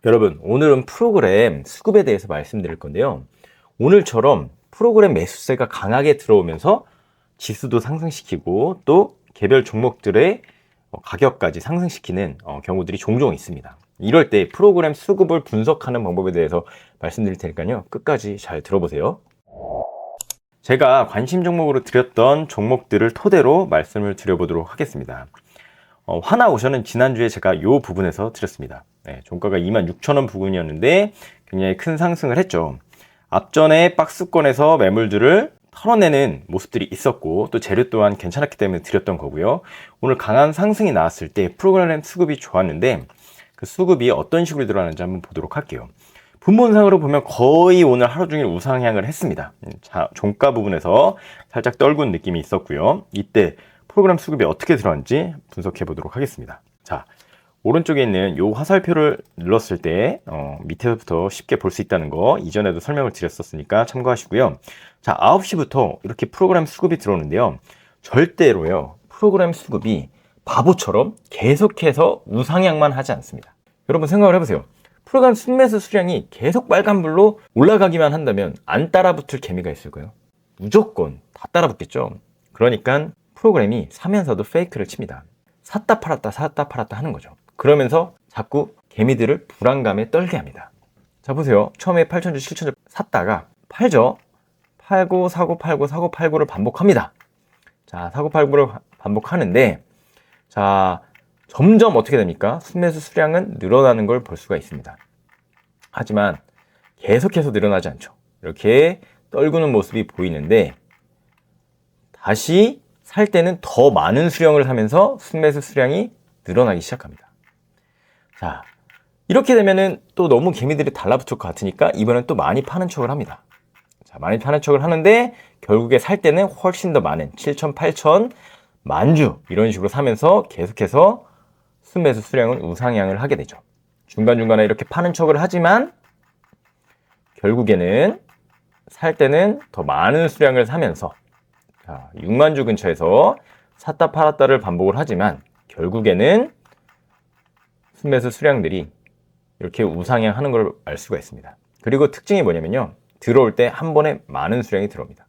여러분, 오늘은 프로그램 수급에 대해서 말씀드릴 건데요. 오늘처럼 프로그램 매수세가 강하게 들어오면서 지수도 상승시키고 또 개별 종목들의 가격까지 상승시키는 경우들이 종종 있습니다. 이럴 때 프로그램 수급을 분석하는 방법에 대해서 말씀드릴 테니까요. 끝까지 잘 들어보세요. 제가 관심 종목으로 드렸던 종목들을 토대로 말씀을 드려보도록 하겠습니다. 하나오션은 지난주에 제가 이 부분에서 드렸습니다. 종가가 26,000원 부근이었는데 굉장히 큰 상승을 했죠. 앞전에 박스권에서 매물들을 털어내는 모습들이 있었고 또 재료 또한 괜찮았기 때문에 드렸던 거고요. 오늘 강한 상승이 나왔을 때 프로그램 수급이 좋았는데 그 수급이 어떤 식으로 들어가는지 한번 보도록 할게요. 분본상으로 보면 거의 오늘 하루 종일 우상향을 했습니다. 자, 종가 부분에서 살짝 떨군 느낌이 있었고요. 이때 프로그램 수급이 어떻게 들어갔는지 분석해 보도록 하겠습니다. 자, 오른쪽에 있는 요 화살표를 눌렀을 때 밑에서부터 쉽게 볼 수 있다는 거 이전에도 설명을 드렸었으니까 참고하시고요. 자, 9시부터 이렇게 프로그램 수급이 들어오는데요. 절대로요, 프로그램 수급이 바보처럼 계속해서 우상향만 하지 않습니다. 여러분 생각을 해보세요. 프로그램 순매수 수량이 계속 빨간불로 올라가기만 한다면 안 따라붙을 개미가 있을까요? 무조건 다 따라붙겠죠. 그러니까 프로그램이 사면서도 페이크를 칩니다. 샀다 팔았다 하는 거죠. 그러면서 자꾸 개미들을 불안감에 떨게 합니다. 자, 보세요. 처음에 8,000주, 7,000주 샀다가 팔죠. 팔고 사고 팔고 사고 팔고를 반복합니다. 자, 사고 팔고를 반복하는데 자, 점점 어떻게 됩니까? 순매수 수량은 늘어나는 걸 볼 수가 있습니다. 하지만 계속해서 늘어나지 않죠. 이렇게 떨구는 모습이 보이는데 다시 살 때는 더 많은 수량을 사면서 순매수 수량이 늘어나기 시작합니다. 자, 이렇게 되면은 또 너무 개미들이 달라붙을 것 같으니까 이번엔 또 많이 파는 척을 합니다. 자, 많이 파는 척을 하는데 결국에 살 때는 훨씬 더 많은 7,000, 8,000, 만주 이런 식으로 사면서 계속해서 순매수 수량은 우상향을 하게 되죠. 중간중간에 이렇게 파는 척을 하지만 결국에는 살 때는 더 많은 수량을 사면서 6만 주 근처에서 샀다 팔았다를 반복을 하지만 결국에는 순매수 수량들이 이렇게 우상향하는 걸 알 수가 있습니다. 그리고 특징이 뭐냐면요. 들어올 때 한 번에 많은 수량이 들어옵니다.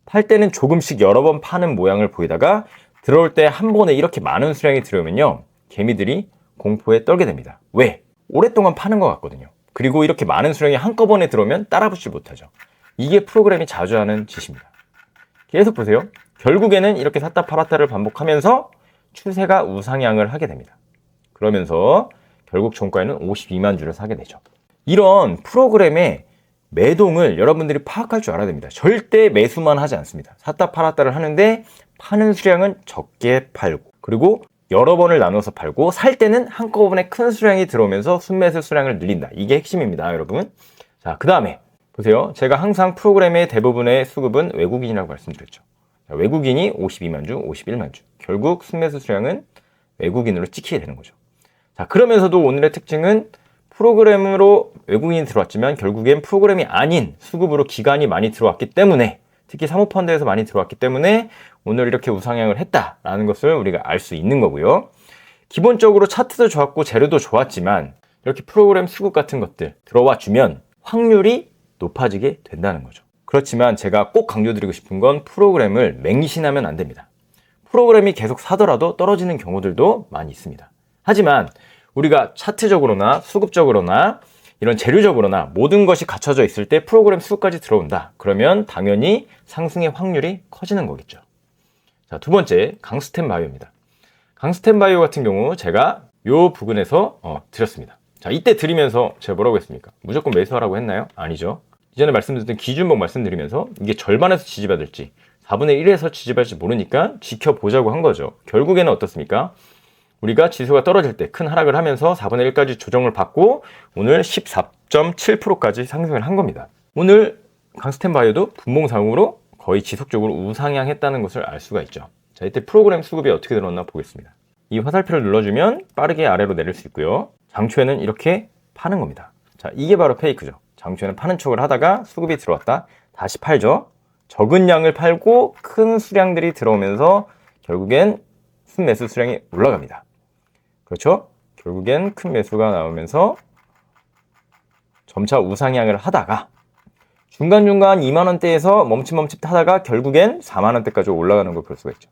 팔 때는 조금씩 여러 번 파는 모양을 보이다가 들어올 때 한 번에 이렇게 많은 수량이 들어오면요. 개미들이 공포에 떨게 됩니다. 왜? 오랫동안 파는 것 같거든요. 그리고 이렇게 많은 수량이 한꺼번에 들어오면 따라붙지 못하죠. 이게 프로그램이 자주 하는 짓입니다. 계속 보세요. 결국에는 이렇게 샀다 팔았다를 반복하면서 추세가 우상향을 하게 됩니다. 그러면서 결국 종가에는 52만 주를 사게 되죠. 이런 프로그램의 매동을 여러분들이 파악할 줄 알아야 됩니다. 절대 매수만 하지 않습니다. 샀다 팔았다를 하는데 파는 수량은 적게 팔고 그리고 여러 번을 나눠서 팔고 살 때는 한꺼번에 큰 수량이 들어오면서 순매수 수량을 늘린다. 이게 핵심입니다, 여러분. 자, 그 다음에 보세요. 제가 항상 프로그램의 대부분의 수급은 외국인이라고 말씀드렸죠. 자, 외국인이 52만 주, 51만 주. 결국 순매수 수량은 외국인으로 찍히게 되는 거죠. 자, 그러면서도 오늘의 특징은 프로그램으로 외국인이 들어왔지만 결국엔 프로그램이 아닌 수급으로 기관이 많이 들어왔기 때문에 특히 사모펀드에서 많이 들어왔기 때문에 오늘 이렇게 우상향을 했다라는 것을 우리가 알 수 있는 거고요. 기본적으로 차트도 좋았고 재료도 좋았지만 이렇게 프로그램 수급 같은 것들 들어와 주면 확률이 높아지게 된다는 거죠. 그렇지만 제가 꼭 강조드리고 싶은 건 프로그램을 맹신하면 안 됩니다. 프로그램이 계속 사더라도 떨어지는 경우들도 많이 있습니다. 하지만 우리가 차트적으로나 수급적으로나 이런 재료적으로나 모든 것이 갖춰져 있을 때 프로그램 수급까지 들어온다. 그러면 당연히 상승의 확률이 커지는 거겠죠. 자, 두 번째, 강스텐 바이오입니다. 강스텐 바이오 같은 경우 제가 요 부근에서 드렸습니다. 자, 이때 드리면서 제가 뭐라고 했습니까? 무조건 매수하라고 했나요? 아니죠. 이전에 말씀드렸던 기준목 말씀드리면서 이게 절반에서 지지받을지 4분의 1에서 지지받을지 모르니까 지켜보자고 한 거죠. 결국에는 어떻습니까? 우리가 지수가 떨어질 때 큰 하락을 하면서 4분의 1까지 조정을 받고 오늘 14.7%까지 상승을 한 겁니다. 오늘 강스텐 바이오도 분봉상으로 거의 지속적으로 우상향했다는 것을 알 수가 있죠. 자, 이때 프로그램 수급이 어떻게 들어왔나 보겠습니다. 이 화살표를 눌러주면 빠르게 아래로 내릴 수 있고요. 장초에는 이렇게 파는 겁니다. 자, 이게 바로 페이크죠. 장초에는 파는 척을 하다가 수급이 들어왔다. 다시 팔죠. 적은 양을 팔고 큰 수량들이 들어오면서 결국엔 순매수 수량이 올라갑니다. 그렇죠? 결국엔 큰 매수가 나오면서 점차 우상향을 하다가 중간중간 2만원대에서 멈칫멈칫 하다가 결국엔 4만원대까지 올라가는 걸 볼 수가 있죠.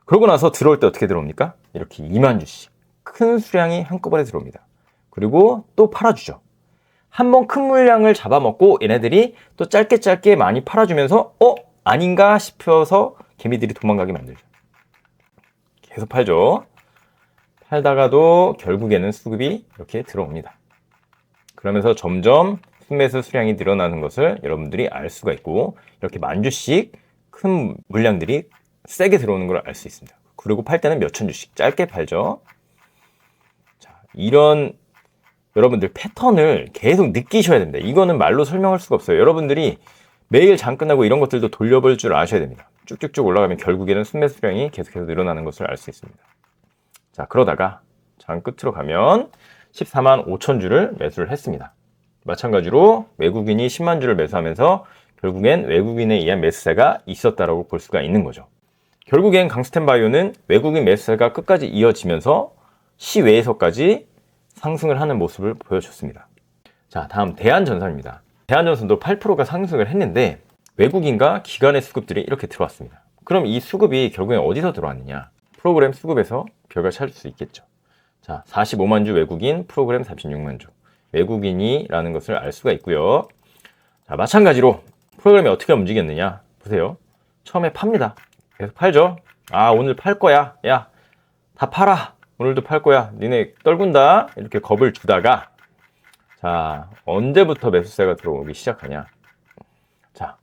그러고 나서 들어올 때 어떻게 들어옵니까? 이렇게 2만 주씩 큰 수량이 한꺼번에 들어옵니다. 그리고 또 팔아주죠. 한번 큰 물량을 잡아먹고 얘네들이 또 짧게 많이 팔아주면서 아닌가 싶어서 개미들이 도망가게 만들죠. 계속 팔죠. 팔다가도 결국에는 수급이 이렇게 들어옵니다. 그러면서 점점 순매수 수량이 늘어나는 것을 여러분들이 알 수가 있고 이렇게 만 주씩 큰 물량들이 세게 들어오는 걸 알 수 있습니다. 그리고 팔 때는 몇천 주씩 짧게 팔죠. 자, 이런 여러분들 패턴을 계속 느끼셔야 됩니다. 이거는 말로 설명할 수가 없어요. 여러분들이 매일 장 끝나고 이런 것들도 돌려볼 줄 아셔야 됩니다. 쭉쭉쭉 올라가면 결국에는 순매수 수량이 계속해서 늘어나는 것을 알 수 있습니다. 자, 그러다가 장 끝으로 가면 14만 5천 주를 매수를 했습니다. 마찬가지로 외국인이 10만 주를 매수하면서 결국엔 외국인에 의한 매수세가 있었다라고 볼 수가 있는 거죠. 결국엔 강스텐바이오는 외국인 매수세가 끝까지 이어지면서 시외에서까지 상승을 하는 모습을 보여줬습니다. 자, 다음 대한전선입니다. 대한전선도 8%가 상승을 했는데 외국인과 기관의 수급들이 이렇게 들어왔습니다. 그럼 이 수급이 결국엔 어디서 들어왔느냐? 프로그램 수급에서 결과를 찾을 수 있겠죠. 자, 45만 주 외국인, 프로그램 36만 주. 외국인이라는 것을 알 수가 있고요. 자, 마찬가지로 프로그램이 어떻게 움직였느냐? 보세요. 처음에 팝니다. 계속 팔죠. 오늘 팔 거야. 야, 다 팔아. 오늘도 팔 거야. 니네 떨군다. 이렇게 겁을 주다가 자, 언제부터 매수세가 들어오기 시작하냐? 자,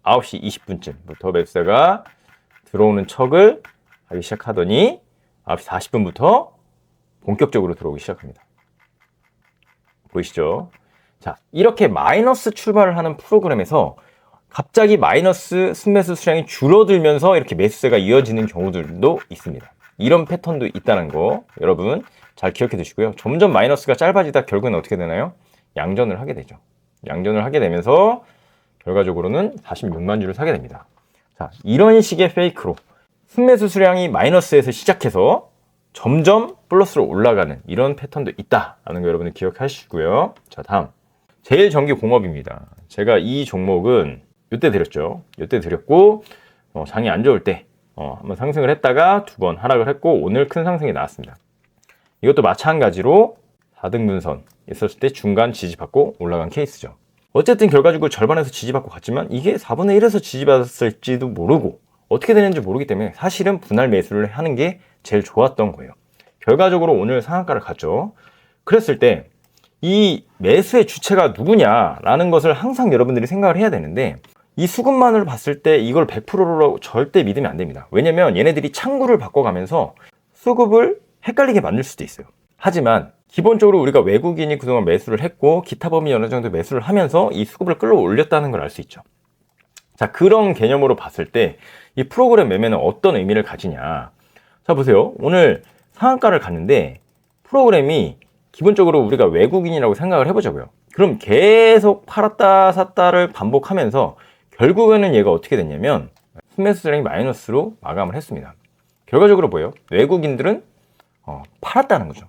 9시 20분쯤부터 매수세가 들어오는 척을 하기 시작하더니 9시 40분부터 본격적으로 들어오기 시작합니다. 보이시죠? 자, 이렇게 마이너스 출발을 하는 프로그램에서 갑자기 마이너스 순매수 수량이 줄어들면서 이렇게 매수세가 이어지는 경우들도 있습니다. 이런 패턴도 있다는 거 여러분 잘 기억해 두시고요. 점점 마이너스가 짧아지다 결국은 어떻게 되나요? 양전을 하게 되죠. 양전을 하게 되면서 결과적으로는 46만 주를 사게 됩니다. 자, 이런 식의 페이크로 순매수 수량이 마이너스에서 시작해서 점점 플러스로 올라가는 이런 패턴도 있다라는 거 여러분들 기억하시고요. 자, 다음 제일전기공업입니다. 제가 이 종목은 이때 드렸죠. 이때 드렸고 장이 안 좋을 때 한번 상승을 했다가 두 번 하락을 했고 오늘 큰 상승이 나왔습니다. 이것도 마찬가지로 4등분선 있었을 때 중간 지지받고 올라간 케이스죠. 어쨌든 결과적으로 절반에서 지지받고 갔지만 이게 4분의 1에서 지지받았을지도 모르고 어떻게 되는지 모르기 때문에 사실은 분할 매수를 하는 게 제일 좋았던 거예요. 결과적으로 오늘 상한가를 갔죠. 그랬을 때 이 매수의 주체가 누구냐라는 것을 항상 여러분들이 생각을 해야 되는데 이 수급만을 봤을 때 이걸 100%로 절대 믿으면 안 됩니다. 왜냐면 얘네들이 창구를 바꿔가면서 수급을 헷갈리게 만들 수도 있어요. 하지만 기본적으로 우리가 외국인이 그동안 매수를 했고 기타 범위 어느 정도 매수를 하면서 이 수급을 끌어올렸다는 걸 알 수 있죠. 자, 그런 개념으로 봤을 때 이 프로그램 매매는 어떤 의미를 가지냐. 자, 보세요. 오늘 상한가를 갔는데 프로그램이 기본적으로 우리가 외국인이라고 생각을 해보자고요. 그럼 계속 팔았다 샀다를 반복하면서 결국에는 얘가 어떻게 됐냐면 순매수 수량이 마이너스로 마감을 했습니다. 결과적으로 뭐예요? 외국인들은 팔았다는 거죠.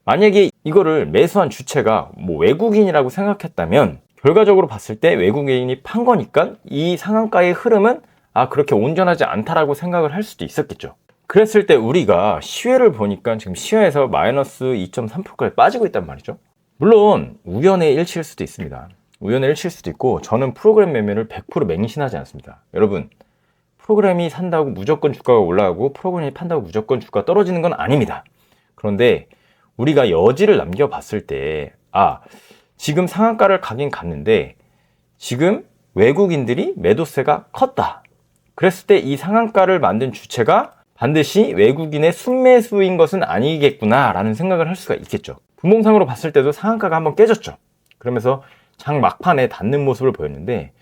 만약에 이거를 매수한 주체가 뭐 외국인이라고 생각했다면 결과적으로 봤을 때 외국인이 판 거니까 이 상한가의 흐름은 그렇게 온전하지 않다라고 생각을 할 수도 있었겠죠. 그랬을 때 우리가 시외를 보니까 지금 시외에서 마이너스 2.3%까지 빠지고 있단 말이죠. 물론 우연의 일치일 수도 있습니다. 우연의 일치일 수도 있고 저는 프로그램 매매를 100% 맹신하지 않습니다. 여러분, 프로그램이 산다고 무조건 주가가 올라가고 프로그램이 판다고 무조건 주가가 떨어지는 건 아닙니다. 그런데 우리가 여지를 남겨봤을 때 지금 상한가를 가긴 갔는데 지금 외국인들이 매도세가 컸다. 그랬을 때 이 상한가를 만든 주체가 반드시 외국인의 순매수인 것은 아니겠구나 라는 생각을 할 수가 있겠죠. 분봉상으로 봤을 때도 상한가가 한번 깨졌죠. 그러면서 장 막판에 닿는 모습을 보였는데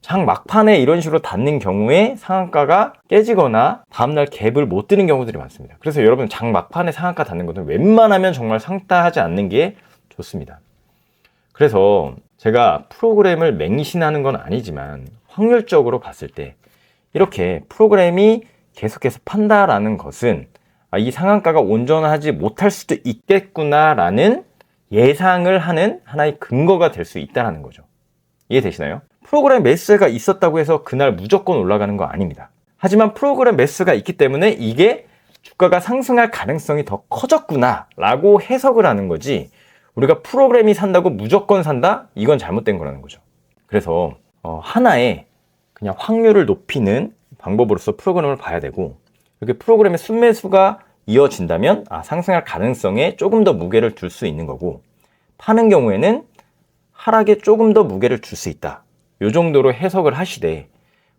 장 막판에 이런 식으로 닿는 경우에 상한가가 깨지거나 다음날 갭을 못 드는 경우들이 많습니다. 그래서 여러분 장 막판에 상한가 닿는 것은 웬만하면 정말 상따하지 않는 게 좋습니다. 그래서 제가 프로그램을 맹신하는 건 아니지만 확률적으로 봤을 때 이렇게 프로그램이 계속해서 판다라는 것은 이 상한가가 온전하지 못할 수도 있겠구나라는 예상을 하는 하나의 근거가 될 수 있다는 거죠. 이해되시나요? 프로그램 매수세가 있었다고 해서 그날 무조건 올라가는 거 아닙니다. 하지만 프로그램 매수가 있기 때문에 이게 주가가 상승할 가능성이 더 커졌구나 라고 해석을 하는 거지, 우리가 프로그램이 산다고 무조건 산다? 이건 잘못된 거라는 거죠. 그래서 하나의 그냥 확률을 높이는 방법으로서 프로그램을 봐야 되고, 이렇게 프로그램의 순매수가 이어진다면 상승할 가능성에 조금 더 무게를 둘 수 있는 거고, 파는 경우에는 하락에 조금 더 무게를 줄 수 있다. 이 정도로 해석을 하시되,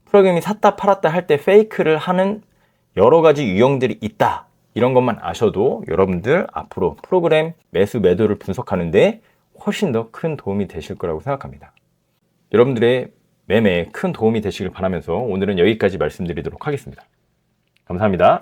프로그램이 샀다 팔았다 할 때 페이크를 하는 여러 가지 유형들이 있다. 이런 것만 아셔도 여러분들 앞으로 프로그램 매수 매도를 분석하는데 훨씬 더 큰 도움이 되실 거라고 생각합니다. 여러분들의 매매에 큰 도움이 되시길 바라면서 오늘은 여기까지 말씀드리도록 하겠습니다. 감사합니다.